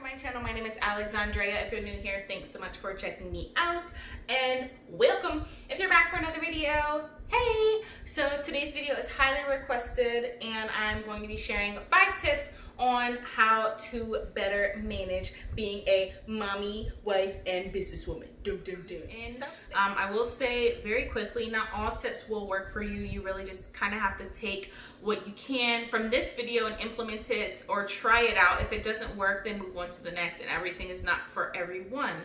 my channel. My name is Alexandria. If you're new here, thanks so much for checking me out and welcome. If you're back for another video, hey! So today's video is highly requested and I'm going to be sharing 5 tips on how to better manage being a mommy, wife, and businesswoman. And I will say very quickly, not all tips will work for you. You really just kind of have to take what you can from this video and implement it or try it out. If it doesn't work, then move on to the next, and everything is not for everyone.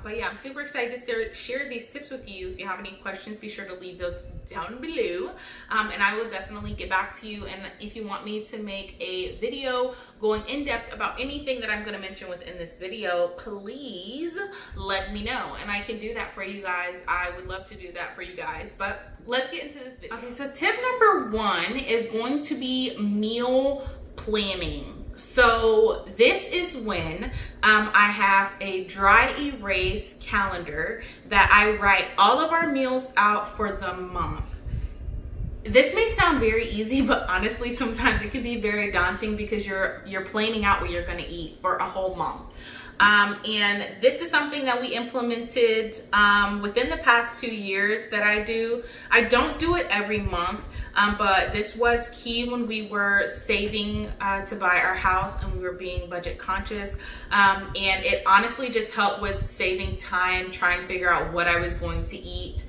But yeah, I'm super excited to share these tips with you. If you have any questions, be sure to leave those down below, and I will definitely get back to you. And if you want me to make a video going in depth about anything that I'm going to mention within this video, please let me know, and I can do that for you guys. I would love to do that for you guys, but let's get into this video. Okay, so tip number 1 is going to be meal planning. So this is when I have a dry erase calendar that I write all of our meals out for the month. This may sound very easy, but honestly, sometimes it can be very daunting because you're planning out what you're going to eat for a whole month. And this is something that we implemented within the past 2 years that I do. I don't do it every month, but this was key when we were saving to buy our house and we were being budget conscious. And it honestly just helped with saving time, trying to figure out what I was going to eat.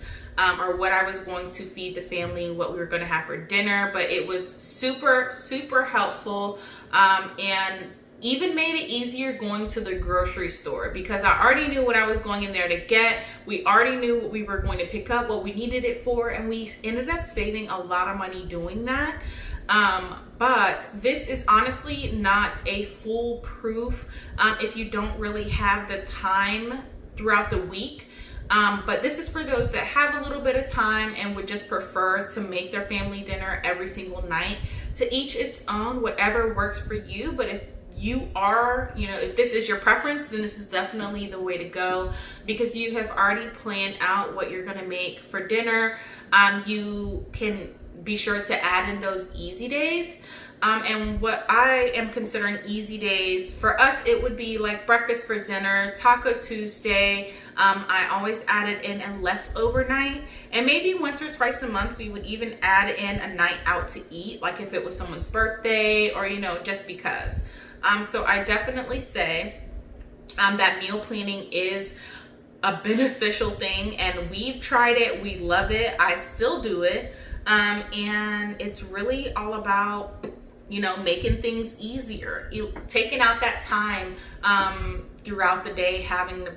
Or what I was going to feed the family, what we were going to have for dinner. But it was super, super helpful, and even made it easier going to the grocery store because I already knew what I was going in there to get. We already knew what we were going to pick up, what we needed it for, and we ended up saving a lot of money doing that. But this is honestly not a foolproof if you don't really have the time throughout the week. But this is for those that have a little bit of time and would just prefer to make their family dinner every single night. To each its own, whatever works for you. But if you are, if this is your preference, then this is definitely the way to go because you have already planned out what you're going to make for dinner. You can be sure to add in those easy days. And what I am considering easy days, for us, it would be like breakfast for dinner, Taco Tuesday. I always added in a leftover night, and maybe once or twice a month, we would even add in a night out to eat, like if it was someone's birthday or, just because. So I definitely say that meal planning is a beneficial thing, and we've tried it. We love it. I still do it. And it's really all about making things easier, taking out that time throughout the day, having to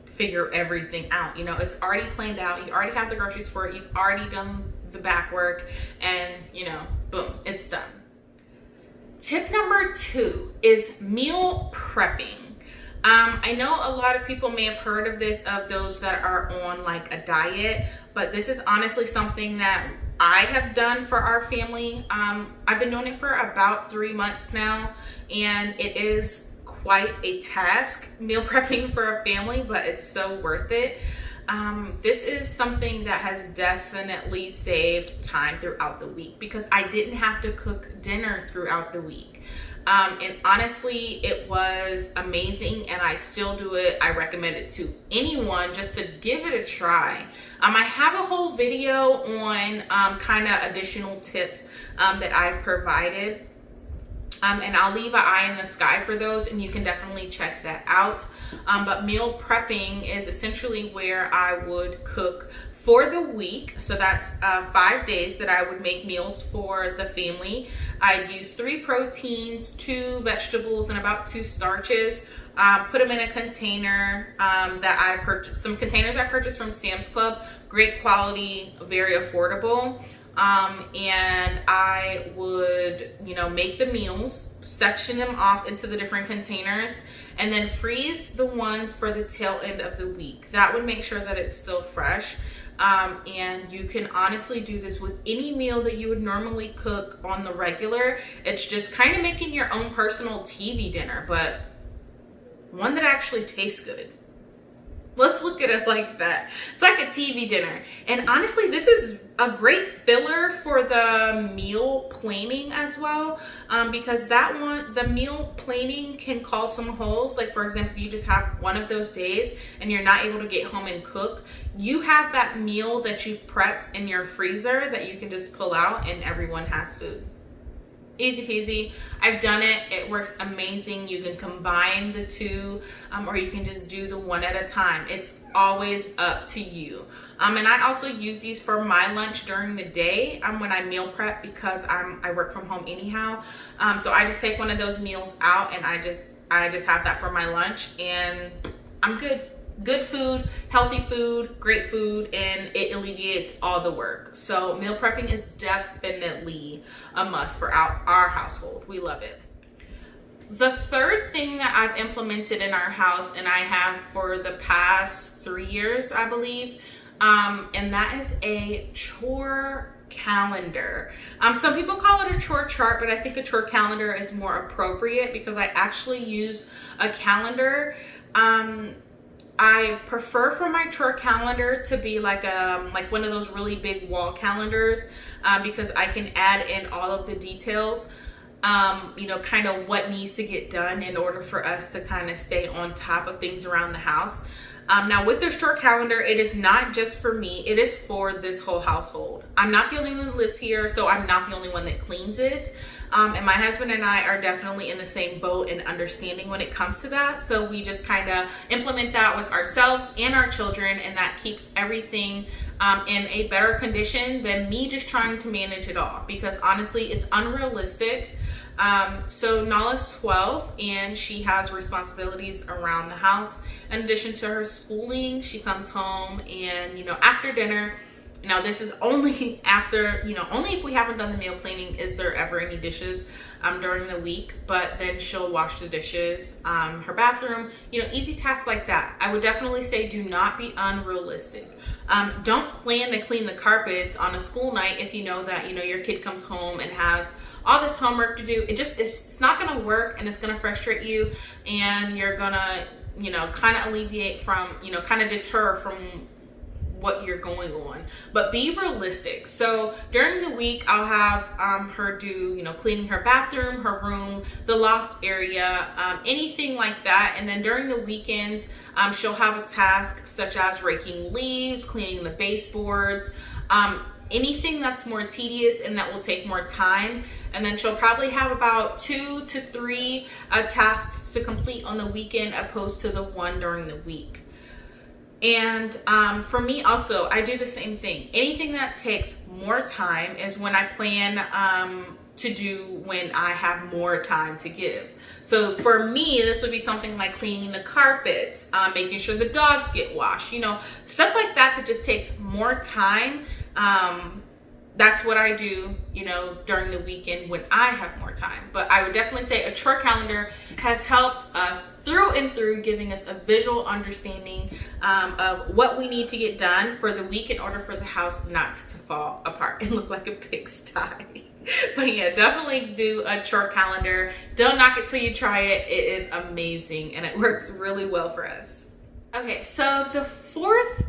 figure everything out. It's already planned out. You already have the groceries for it. You've already done the back work, and boom, it's done. Tip number 2 is meal prepping. I know a lot of people may have heard of this, of those that are on like a diet, but this is honestly something that I have done for our family. I've been doing it for about 3 months now, and it is quite a task, meal prepping for a family, but it's so worth it. This is something that has definitely saved time throughout the week because I didn't have to cook dinner throughout the week. And honestly, it was amazing, and I still do it. I recommend it to anyone just to give it a try. I have a whole video on kind of additional tips that I've provided. And I'll leave an eye in the sky for those, and you can definitely check that out. But meal prepping is essentially where I would cook for the week. So that's 5 days that I would make meals for the family. I'd use 3 proteins, 2 vegetables, and about 2 starches. Put them in a container that I purchased. Some containers I purchased from Sam's Club. Great quality, very affordable. And I would, make the meals, section them off into the different containers, and then freeze the ones for the tail end of the week. That would make sure that it's still fresh. And you can honestly do this with any meal that you would normally cook on the regular. It's just kind of making your own personal TV dinner, but one that actually tastes good. Let's look at it like that. It's like a TV dinner. And honestly, this is a great filler for the meal planning as well, because the meal planning can cause some holes. Like for example, if you just have one of those days and you're not able to get home and cook, you have that meal that you've prepped in your freezer that you can just pull out and everyone has food. Easy peasy. I've done it. It works amazing. You can combine the two, or you can just do the one at a time. It's always up to you. And I also use these for my lunch during the day when I meal prep, because I work from home anyhow. So I just take one of those meals out and I just have that for my lunch, and I'm good. Good food, healthy food, great food, and it alleviates all the work. So meal prepping is definitely a must for our household. We love it. The third thing that I've implemented in our house, and I have for the past 3 years, I believe, and that is a chore calendar. Some people call it a chore chart, but I think a chore calendar is more appropriate because I actually use a calendar. I prefer for my chore calendar to be like one of those really big wall calendars, because I can add in all of the details, kind of what needs to get done in order for us to kind of stay on top of things around the house. Now with this chore calendar, it is not just for me, it is for this whole household. I'm not the only one that lives here, so I'm not the only one that cleans it. And my husband and I are definitely in the same boat and understanding when it comes to that. So we just kind of implement that with ourselves and our children, and that keeps everything in a better condition than me just trying to manage it all, because honestly, it's unrealistic. So Nala's 12 and she has responsibilities around the house. In addition to her schooling, she comes home and, after dinner, now this is only after, only if we haven't done the meal planning is there ever any dishes during the week, but then she'll wash the dishes, her bathroom, easy tasks like that. I would definitely say do not be unrealistic. Don't plan to clean the carpets on a school night if you know that, your kid comes home and has all this homework to do. It's not going to work, and it's going to frustrate you, and you're going to, kind of alleviate from, kind of deter from what you're going on. But be realistic. So during the week, I'll have her do, cleaning her bathroom, her room, the loft area, anything like that. And then during the weekends, she'll have a task such as raking leaves, cleaning the baseboards, anything that's more tedious and that will take more time. And then she'll probably have about 2 to 3 tasks to complete on the weekend opposed to the one during the week. And for me also, I do the same thing. Anything that takes more time is when I plan to do when I have more time to give. So for me, this would be something like cleaning the carpets, making sure the dogs get washed, stuff like that that just takes more time. That's what I do, during the weekend when I have more time. But I would definitely say a chore calendar has helped us through and through, giving us a visual understanding of what we need to get done for the week in order for the house not to fall apart and look like a pigsty. But yeah, definitely do a chore calendar. Don't knock it till you try it. It is amazing and it works really well for us. Okay, so the fourth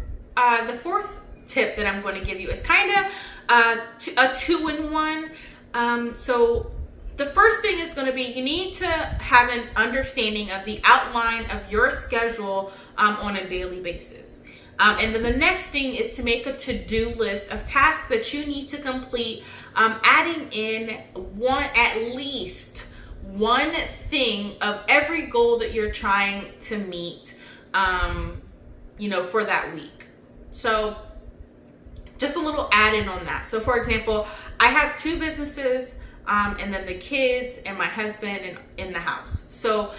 tip that I'm going to give you is kind of a 2-in-1. So the first thing is going to be, you need to have an understanding of the outline of your schedule on a daily basis. And then the next thing is to make a to-do list of tasks that you need to complete, adding in at least one thing of every goal that you're trying to meet, for that week. So just a little add-in on that. So for example, I have 2 businesses, and then the kids and my husband in the house. So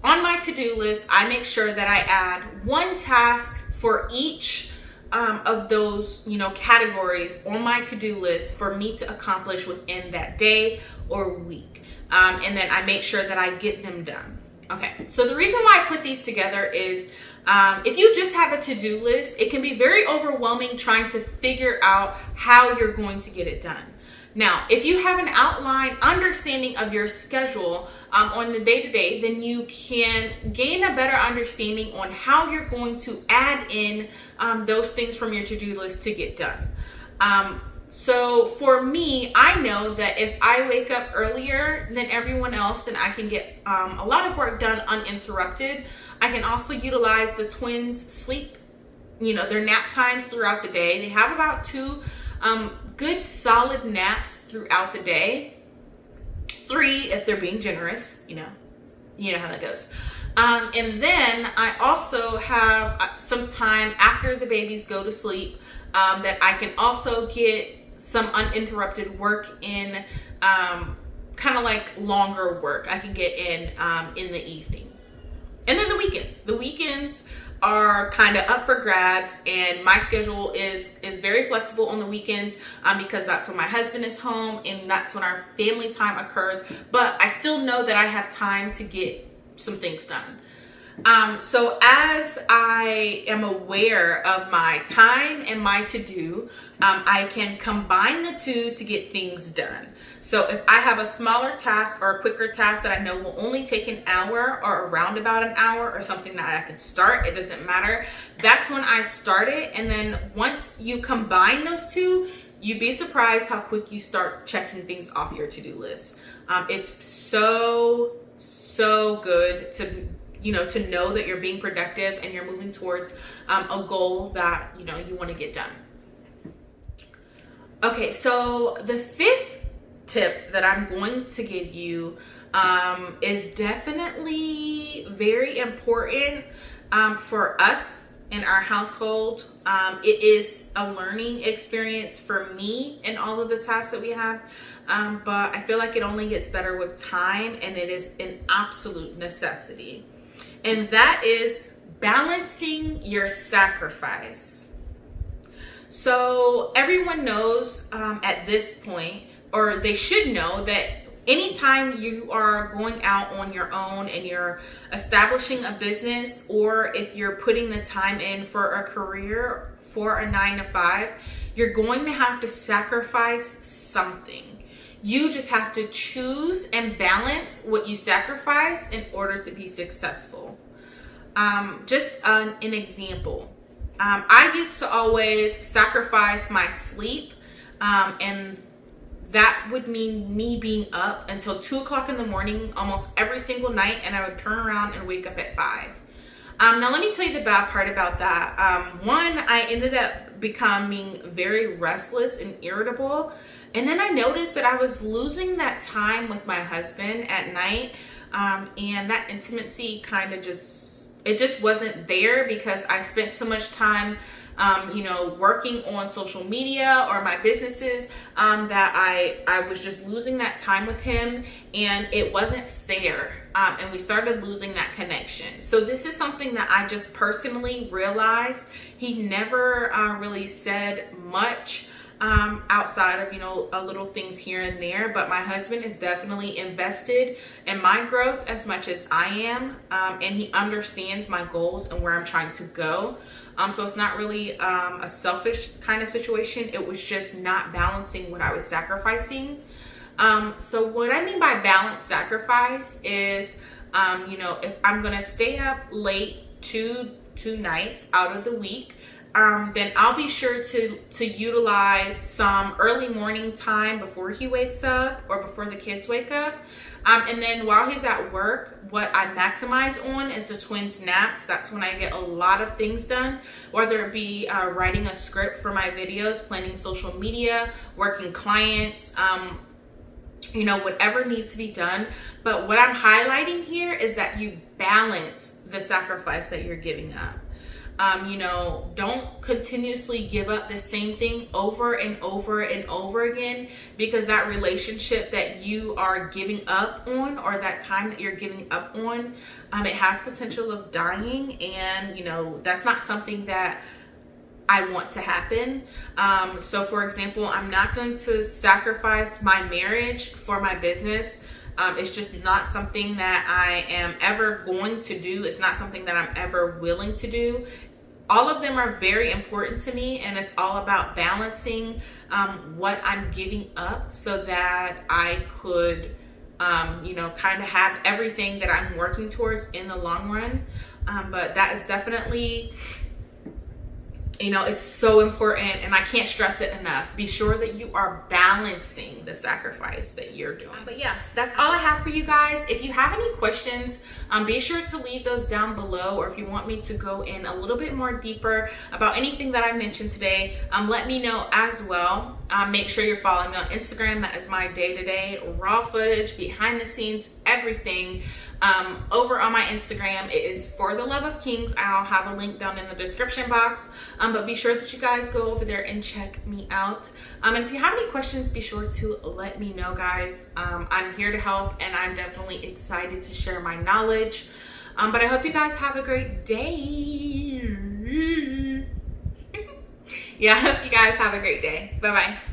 on my to-do list, I make sure that I add one task for each of those, categories on my to-do list for me to accomplish within that day or week. And then I make sure that I get them done. Okay, so the reason why I put these together is if you just have a to-do list, it can be very overwhelming trying to figure out how you're going to get it done. Now, if you have an outline understanding of your schedule on the day-to-day, then you can gain a better understanding on how you're going to add in those things from your to-do list to get done. So for me, I know that if I wake up earlier than everyone else, then I can get a lot of work done uninterrupted. I can also utilize the twins' sleep, their nap times throughout the day. They have about 2 good solid naps throughout the day. 3 if they're being generous, you know how that goes. And then I also have some time after the babies go to sleep that I can also get some uninterrupted work in, kind of like longer work I can get in the evening. And then the weekends are kind of up for grabs, and my schedule is very flexible on the weekends because that's when my husband is home and that's when our family time occurs, but I still know that I have time to get some things done. So as I am aware of my time and my to-do, I can combine the two to get things done. So if I have a smaller task or a quicker task that I know will only take an hour or around about an hour or something that I can start, it doesn't matter. That's when I start it. And then once you combine those two, you'd be surprised how quick you start checking things off your to-do list. It's so good to know that you're being productive and you're moving towards a goal that you want to get done. Okay, so the 5th tip that I'm going to give you is definitely very important for us in our household. It is a learning experience for me in all of the tasks that we have, but I feel like it only gets better with time, and it is an absolute necessity. And that is balancing your sacrifice. So everyone knows at this point, or they should know, that anytime you are going out on your own and you're establishing a business, or if you're putting the time in for a career, for a 9-to-5, you're going to have to sacrifice something. You just have to choose and balance what you sacrifice in order to be successful. Just an example. I used to always sacrifice my sleep, and that would mean me being up until 2 o'clock in the morning almost every single night, and I would turn around and wake up at 5. Now let me tell you the bad part about that. One, I ended up becoming very restless and irritable, and then I noticed that I was losing that time with my husband at night, and that intimacy kind of just wasn't there because I spent so much time working on social media or my businesses, that I was just losing that time with him, and it wasn't fair. And we started losing that connection. So this is something that I just personally realized. He never really said much outside of, little things here and there, but my husband is definitely invested in my growth as much as I am, and he understands my goals and where I'm trying to go. So it's not really a selfish kind of situation. It was just not balancing what I was sacrificing. So what I mean by balanced sacrifice is, if I'm gonna stay up late two nights out of the week, then I'll be sure to utilize some early morning time before he wakes up or before the kids wake up. And then while he's at work, what I maximize on is the twins' naps. That's when I get a lot of things done, whether it be writing a script for my videos, planning social media, working clients, whatever needs to be done. But what I'm highlighting here is that you balance the sacrifice that you're giving up. Don't continuously give up the same thing over and over and over again, because that relationship that you are giving up on, or that time that you're giving up on, it has potential of dying, and that's not something that I want to happen. So for example, I'm not going to sacrifice my marriage for my business. It's just not something that I am ever going to do. It's not something that I'm ever willing to do. all of them are very important to me, and it's all about balancing what I'm giving up so that I could, you know, kind of have everything that I'm working towards in the long run. But that is definitely, you know, it's so important, and I can't stress it enough. Be sure that you are balancing the sacrifice that you're doing. But yeah, that's all I have for you guys. If you have any questions, be sure to leave those down below, or if you want me to go in a little bit more deeper about anything that I mentioned today, let me know as well. Make sure you're following me on Instagram. That is my day-to-day raw footage, behind the scenes, everything. Over on my Instagram, it is For the Love of Kings. I'll have a link down in the description box, but be sure that you guys go over there and check me out. And if you have any questions, be sure to let me know, guys. I'm here to help, and I'm definitely excited to share my knowledge. But I hope you guys have a great day. Yeah, I hope you guys have a great day. Bye-bye.